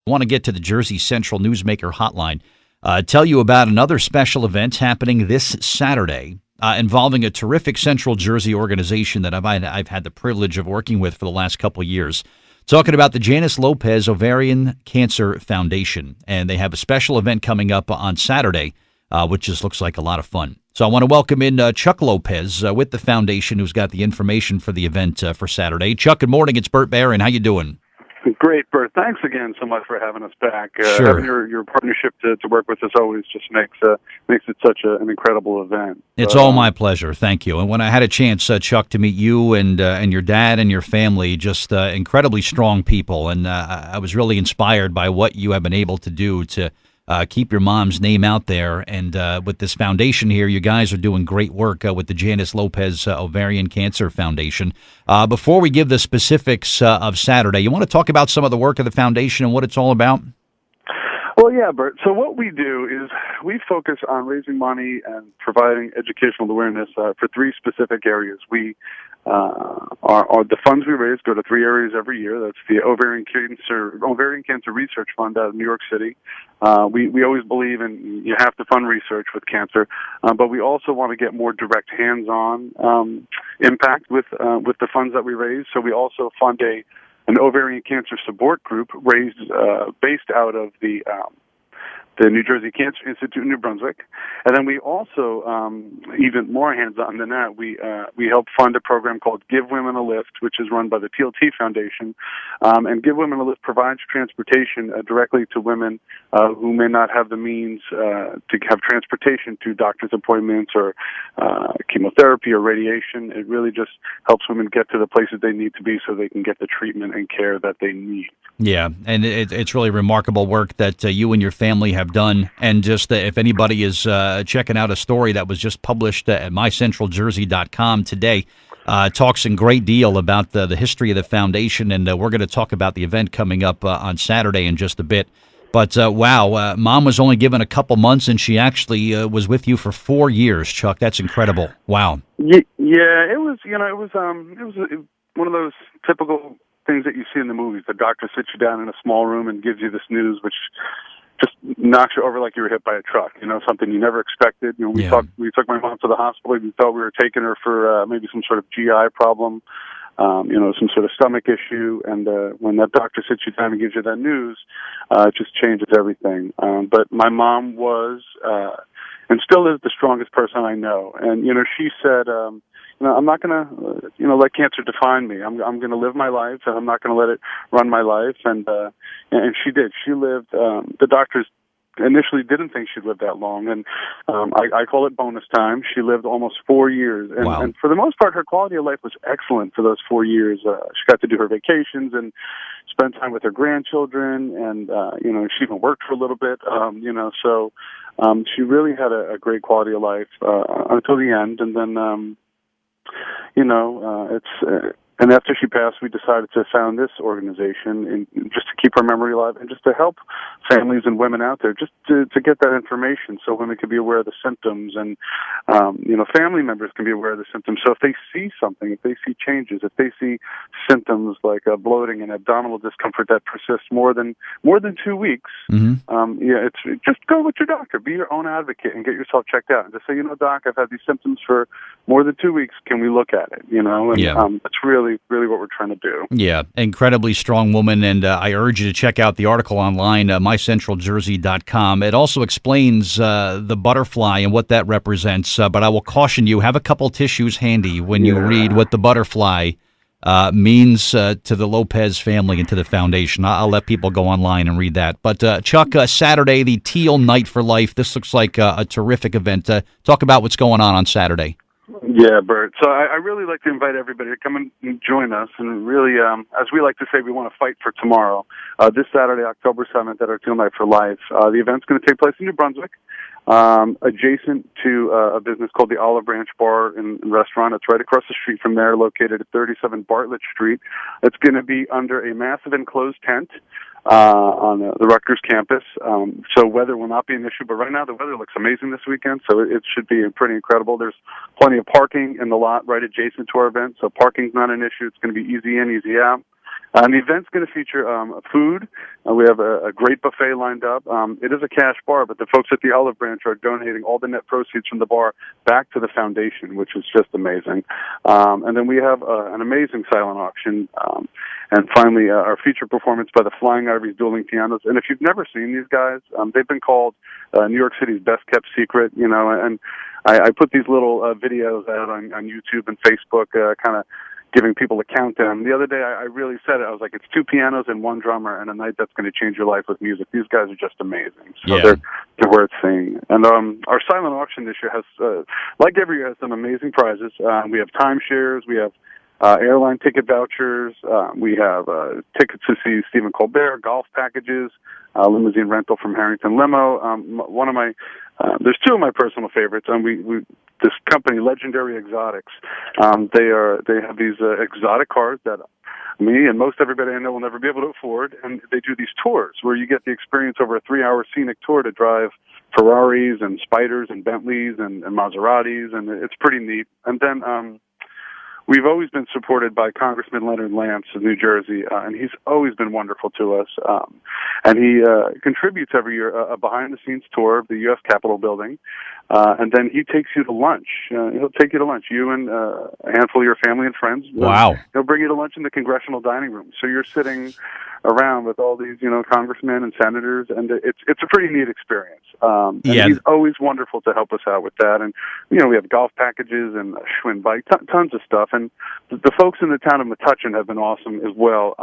I want to get to the Jersey Central Newsmaker hotline. Tell you about another special event happening this Saturday involving a terrific Central Jersey organization that I've had the privilege of working with for the last couple of years. Talking about the Janice Lopez Ovarian Cancer Foundation. And they have a special event coming up on Saturday, which just looks like a lot of fun. So I want to welcome in Chuck Lopez with the foundation, who's got the information for the event for Saturday. Chuck, good morning. It's Bert Barron. How you doing? Great, Bert. Thanks again so much for having us back. Sure. Having your partnership to work with us always just makes it such an incredible event. It's all my pleasure. Thank you. And when I had a chance, Chuck, to meet you and your dad and your family, just incredibly strong people, and I was really inspired by what you have been able to do to keep your mom's name out there. And with this foundation here, you guys are doing great work with the Janice Lopez Ovarian Cancer Foundation. Before we give the specifics of Saturday, you want to talk about some of the work of the foundation and what it's all about? Well, yeah, Bert. So what we do is we focus on raising money and providing educational awareness for three specific areas. We the funds we raise go to three areas every year. That's the Ovarian Cancer Research Fund out of New York City. We always believe in you have to fund research with cancer, but we also want to get more direct hands-on impact with the funds that we raise. So we also fund an ovarian cancer support group raised based out of the New Jersey Cancer Institute in New Brunswick. And then we also, even more hands-on than that, we help fund a program called Give Women a Lift, which is run by the TLT Foundation. And Give Women a Lift provides transportation directly to women who may not have the means to have transportation to doctor's appointments or chemotherapy or radiation. It really just helps women get to the places they need to be so they can get the treatment and care that they need. Yeah, and it's really remarkable work that you and your family have done. And just if anybody is checking out a story that was just published at mycentraljersey.com today, talks in great deal about the history of the foundation, and we're going to talk about the event coming up on Saturday in just a bit. But wow, Mom was only given a couple months, and she actually was with you for 4 years. Chuck, that's incredible. Wow. Yeah, it was one of those typical things that you see in the movies. The doctor sits you down in a small room and gives you this news, which just knocks you over like you were hit by a truck. Something you never expected. We took my mom to the hospital. We thought we were taking her for maybe some sort of GI problem, some sort of stomach issue. And when that doctor sits you down and gives you that news, it just changes everything. But my mom was and still is the strongest person I know. And she said, I'm not going to, let cancer define me. I'm going to live my life, and I'm not going to let it run my life. And she did. She lived. The doctors initially didn't think she'd live that long, and I call it bonus time. She lived almost 4 years, and, wow. And for the most part, her quality of life was excellent for those 4 years. She got to do her vacations and spend time with her grandchildren, and she even worked for a little bit. So she really had a great quality of life until the end, and then. And after she passed, we decided to found this organization just to keep her memory alive and just to help families and women out there, just to get that information so women can be aware of the symptoms and, family members can be aware of the symptoms. So if they see something, if they see changes, if they see symptoms like bloating and abdominal discomfort that persists more than 2 weeks, it's just go with your doctor, be your own advocate and get yourself checked out and just say, Doc, I've had these symptoms for more than 2 weeks. Can we look at it? That's really what we're trying to do. Yeah, incredibly strong woman, and I urge you to check out the article online, mycentraljersey.com. It also explains the butterfly and what that represents, but I will caution you, have a couple tissues handy when you read what the butterfly means to the Lopez family and to the foundation. I'll let people go online and read that. But Chuck, Saturday, the Teal Night for Life, this looks like a terrific event. Talk about what's going on Saturday. Yeah, Bert. So I really like to invite everybody to come and join us. And really, as we like to say, we want to fight for tomorrow. This Saturday, October 7th, at our Teal Night for Life. The event's going to take place in New Brunswick, adjacent to a business called the Olive Branch Bar and Restaurant. It's right across the street from there, located at 37 Bartlett Street. It's going to be under a massive enclosed tent on the Rutgers campus. So weather will not be an issue, but right now the weather looks amazing this weekend, so it should be pretty incredible. There's plenty of parking in the lot right adjacent to our event, so parking's not an issue. It's going to be easy in, easy out. And the event's going to feature food. We have a great buffet lined up. It is a cash bar, but the folks at the Olive Branch are donating all the net proceeds from the bar back to the foundation, which is just amazing. And then we have an amazing silent auction. And finally, our feature performance by the Flying Ivories Dueling Pianos. And if you've never seen these guys, they've been called New York City's best kept secret, and I put these little videos out on YouTube and Facebook, kind of giving people a countdown. The other day, I really said it. I was like, it's 2 pianos and 1 drummer, and a night that's going to change your life with music. These guys are just amazing. So they're worth seeing. And our silent auction this year has, like every year, has some amazing prizes. We have timeshares. We have airline ticket vouchers. We have tickets to see Stephen Colbert, golf packages, limousine rental from Harrington Limo. One of my there's 2 of my personal favorites. This company, Legendary Exotics, they have these exotic cars that me and most everybody I know will never be able to afford, and they do these tours where you get the experience over a 3-hour scenic tour to drive Ferraris and Spyders and Bentleys and Maseratis, and it's pretty neat. And then we've always been supported by Congressman Leonard Lance of New Jersey, and he's always been wonderful to us. And he contributes every year a behind-the-scenes tour of the U.S. Capitol building, and then he takes you to lunch. He'll take you to lunch, you and a handful of your family and friends. Wow. He'll bring you to lunch in the congressional dining room. So you're sitting around with all these, congressmen and senators, and it's a pretty neat experience. And he's always wonderful to help us out with that. And, we have golf packages and a Schwinn bike, tons of stuff. And the folks in the town of Metuchen have been awesome as well.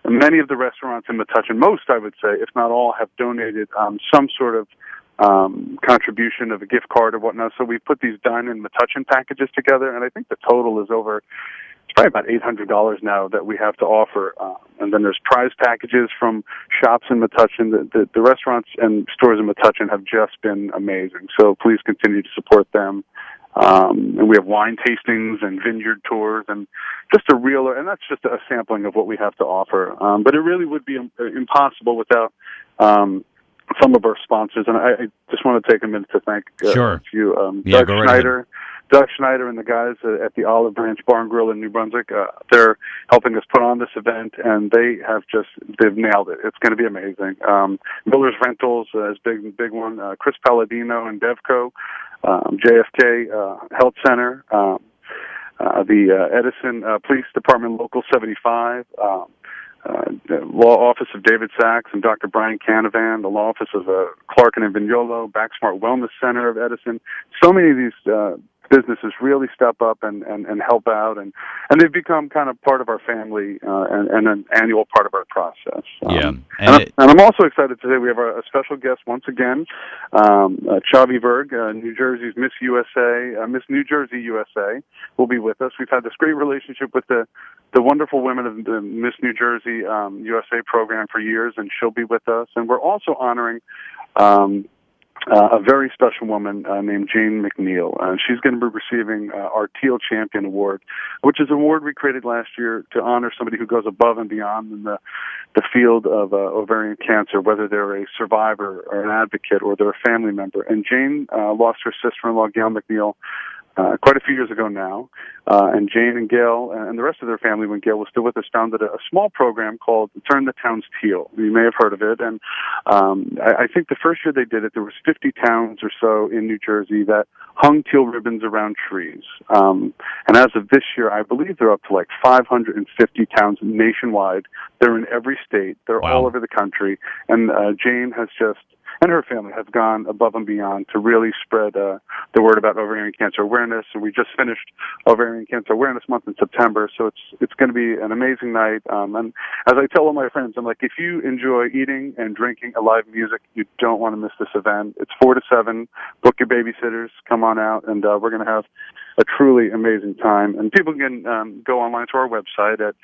Many of the restaurants in Metuchen, most I would say, if not all, have donated some sort of contribution of a gift card or whatnot. So we put these Dine in Metuchen packages together, and I think the total is over, it's probably about $800 now that we have to offer. And then there's prize packages from shops in Metuchen. The restaurants and stores in Metuchen have just been amazing. So please continue to support them. And we have wine tastings and vineyard tours, and just and that's just a sampling of what we have to offer. But it really would be impossible without some of our sponsors. And I just want to take a minute to thank a few. Doug Schneider. Doug Schneider and the guys at the Olive Branch Bar and Grill in New Brunswick, they're helping us put on this event, and they've nailed it. It's going to be amazing. Miller's Rentals is big one. Chris Palladino and Devco, JFK Health Center, the Edison Police Department Local 75, Law Office of David Sachs and Dr. Brian Canavan, the Law Office of Clark and Vignolo, Backsmart Wellness Center of Edison. So many of these businesses really step up and help out, and they've become kind of part of our family and an annual part of our process. And I'm also excited today. We have a special guest once again, Chavi Berg, New Jersey's Miss New Jersey USA, will be with us. We've had this great relationship with the wonderful women of the Miss New Jersey USA program for years, and she'll be with us. And we're also honoring a very special woman named Jane McNeil. She's going to be receiving our Teal Champion Award, which is an award we created last year to honor somebody who goes above and beyond in the field of ovarian cancer, whether they're a survivor or an advocate or they're a family member. And Jane lost her sister-in-law, Gail McNeil, quite a few years ago now, and Jane and Gail and the rest of their family, when Gail was still with us, founded a small program called Turn the Towns Teal. You may have heard of it, and I think the first year they did it, there was 50 towns or so in New Jersey that hung teal ribbons around trees. And as of this year, I believe they're up to like 550 towns nationwide. They're in every state. They're all over the country, and Jane has and her family have gone above and beyond to really spread the word about ovarian cancer awareness. And we just finished Ovarian Cancer Awareness Month in September, so it's going to be an amazing night. And as I tell all my friends, I'm like, if you enjoy eating and drinking live music, you don't want to miss this event. It's 4 to 7. Book your babysitters. Come on out, and we're going to have a truly amazing time. And people can go online to our website at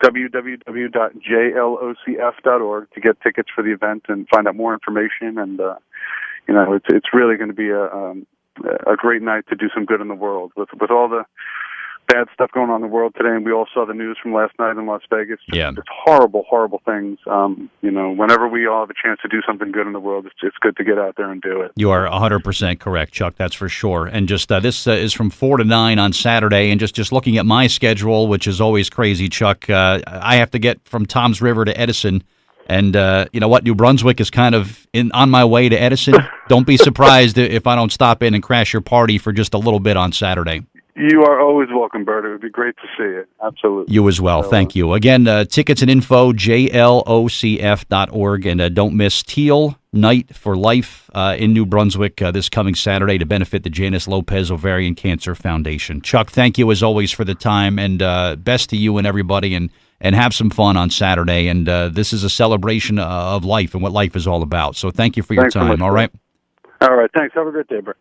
www.jlocf.org to get tickets for the event and find out more information. And it's really going to be a great night to do some good in the world with all the bad stuff going on in the world today, and we all saw the news from last night in Las Vegas. Yeah. Just horrible, horrible things. Whenever we all have a chance to do something good in the world, it's good to get out there and do it. You are 100% correct, Chuck. That's for sure. And just this is from 4 to 9 on Saturday. And just looking at my schedule, which is always crazy, Chuck, I have to get from Toms River to Edison. And you know what? New Brunswick is kind of on my way to Edison. Don't be surprised if I don't stop in and crash your party for just a little bit on Saturday. You are always welcome, Bert. It would be great to see you. Absolutely. You as well. Thank you. Again, tickets and info, jlocf.org. And don't miss Teal Night for Life in New Brunswick this coming Saturday to benefit the Janice Lopez Ovarian Cancer Foundation. Chuck, thank you as always for the time, and best to you and everybody, and have some fun on Saturday. And this is a celebration of life and what life is all about. So thank you for your time. So much, all right? All right. Thanks. Have a great day, Bert.